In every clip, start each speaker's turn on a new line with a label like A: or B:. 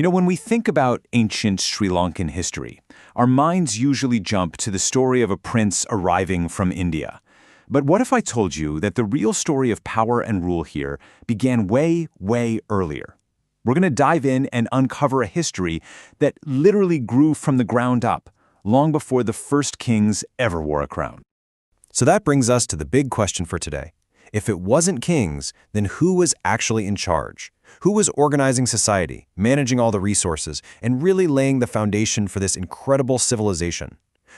A: When we think about ancient Sri Lankan history, our minds usually jump to the story of a prince arriving from India. But what if I told you that the real story of power and rule here began way, way earlier? We're going to dive in and uncover a history that literally grew from the ground up, long before the first kings ever wore a crown.
B: So that brings us to the big question for today. If it wasn't kings, then who was actually in charge? Who was organizing society, managing all the resources, and really laying the foundation for this incredible civilization?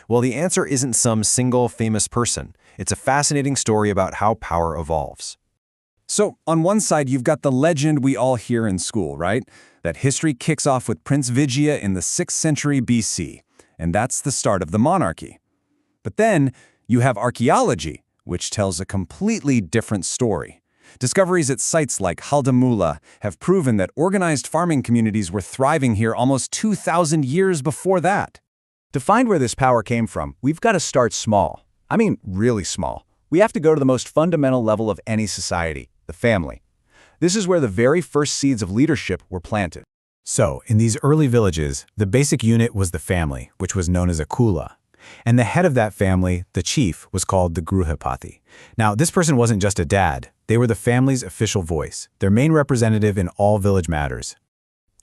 B: Well, the answer isn't some single famous person. It's a fascinating story about how power evolves.
C: So, on one side, you've got the legend we all hear in school, right? That history kicks off with Prince Vijaya in the 6th century BC, and that's the start of the monarchy. But then, you have archaeology, which tells a completely different story. Discoveries at sites like Haldamula have proven that organized farming communities were thriving here almost 2,000 years before that.
D: To find where this power came from, we've got to start small. I mean, really small. We have to go to the most fundamental level of any society, the family. This is where the very first seeds of leadership were planted.
E: So, in these early villages, the basic unit was the family, which was known as a kula. And the head of that family, the chief, was called the Gruhapati. Now, this person wasn't just a dad. They were the family's official voice, their main representative in all village matters.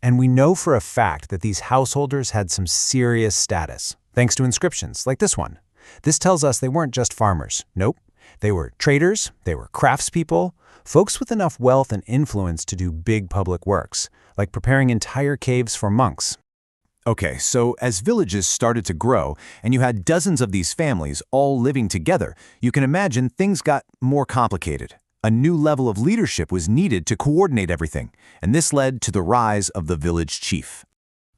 E: And we know for a fact that these householders had some serious status, thanks to inscriptions like this one. This tells us they weren't just farmers. Nope. They were traders, they were craftspeople, folks with enough wealth and influence to do big public works, like preparing entire caves for monks.
A: Okay, so as villages started to grow, and you had dozens of these families all living together, you can imagine things got more complicated. A new level of leadership was needed to coordinate everything, and this led to the rise of the village chief.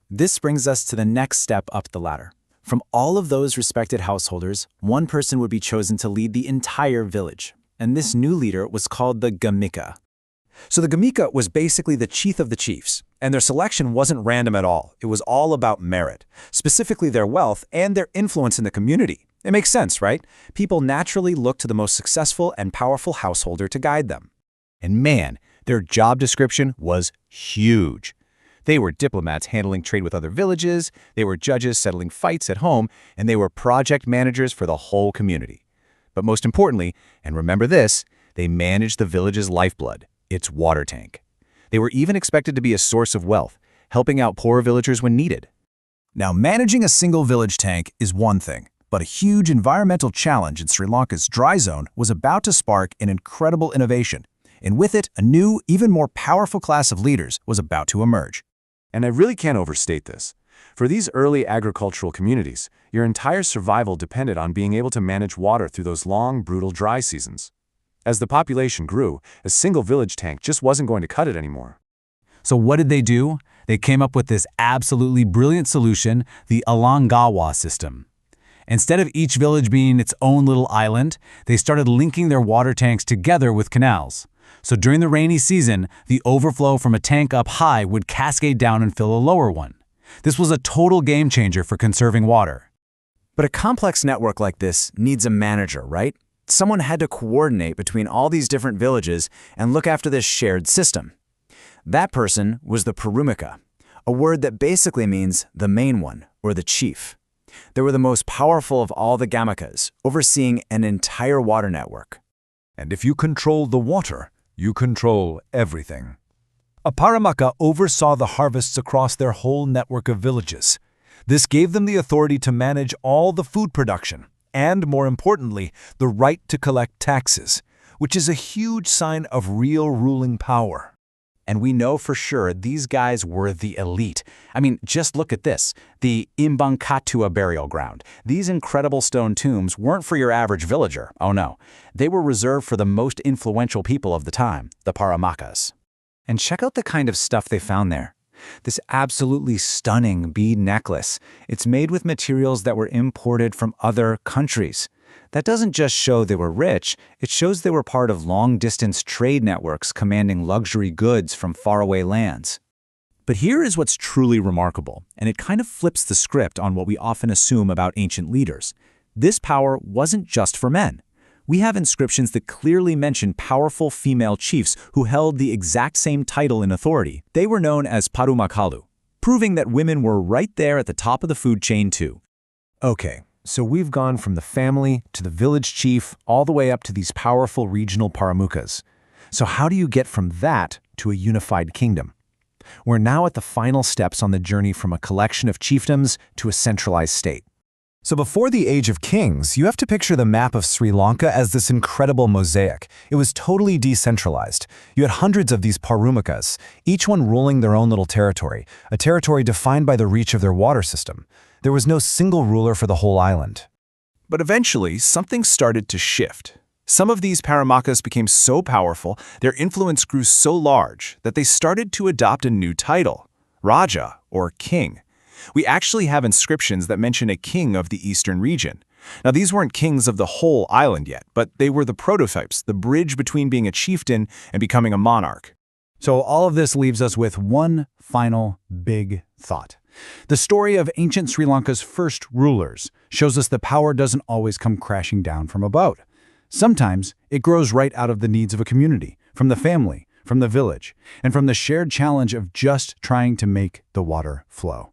E: This brings us to the next step up the ladder. From all of those respected householders, one person would be chosen to lead the entire village, and this new leader was called the Gamika.
C: So the Gamika was basically the chief of the chiefs, and their selection wasn't random at all. It was all about merit, specifically their wealth and their influence in the community. It makes sense, right? People naturally look to the most successful and powerful householder to guide them.
B: And man, their job description was huge. They were diplomats handling trade with other villages, they were judges settling fights at home, and they were project managers for the whole community. But most importantly, and remember this, they managed the village's lifeblood, its water tank. They were even expected to be a source of wealth, helping out poor villagers when needed.
C: Now, managing a single village tank is one thing, but a huge environmental challenge in Sri Lanka's dry zone was about to spark an incredible innovation. And with it, a new, even more powerful class of leaders was about to emerge.
F: And I really can't overstate this. For these early agricultural communities, your entire survival depended on being able to manage water through those long, brutal dry seasons. As the population grew, a single village tank just wasn't going to cut it anymore.
E: So what did they do? They came up with this absolutely brilliant solution, the Balangoda system. Instead of each village being its own little island, they started linking their water tanks together with canals. So during the rainy season, the overflow from a tank up high would cascade down and fill a lower one. This was a total game changer for conserving water.
D: But a complex network like this needs a manager, right? Someone had to coordinate between all these different villages and look after this shared system. That person was the Purumika, a word that basically means the main one, or the chief. They were the most powerful of all the Gamikas, overseeing an entire water network.
G: And if you control the water, you control everything. A Paramaka oversaw the harvests across their whole network of villages. This gave them the authority to manage all the food production, and more importantly, the right to collect taxes, which is a huge sign of real ruling power.
A: And we know for sure these guys were the elite. I mean, just look at this, the Imbankatua burial ground. These incredible stone tombs weren't for your average villager, oh no. They were reserved for the most influential people of the time, the Paramakas.
C: And check out the kind of stuff they found there. This absolutely stunning bead necklace. It's made with materials that were imported from other countries. That doesn't just show they were rich, it shows they were part of long-distance trade networks commanding luxury goods from faraway lands. But here is what's truly remarkable, and it kind of flips the script on what we often assume about ancient leaders. This power wasn't just for men. We have inscriptions that clearly mention powerful female chiefs who held the exact same title and authority. They were known as Parumakalu.
B: proving that women were right there at the top of the food chain too.
E: Okay, so we've gone from the family to the village chief all the way up to these powerful regional paramukas. So how do you get from that to a unified kingdom? We're now at the final steps on the journey from a collection of chiefdoms to a centralized state. So before the Age of Kings, you have to picture the map of Sri Lanka as this incredible mosaic. It was totally decentralized. You had hundreds of these parumakas, each one ruling their own little territory, a territory defined by the reach of their water system. There was no single ruler for the whole island.
A: But eventually, something started to shift. Some of these paramakas became so powerful, their influence grew so large that they started to adopt a new title, Raja, or king. We actually have inscriptions that mention a king of the eastern region. Now, these weren't kings of the whole island yet, but they were the prototypes, the bridge between being a chieftain and becoming a monarch.
E: So all of this leaves us with one final big thought. The story of ancient Sri Lanka's first rulers shows us that power doesn't always come crashing down from above. Sometimes it grows right out of the needs of a community, from the family, from the village, and from the shared challenge of just trying to make the water flow.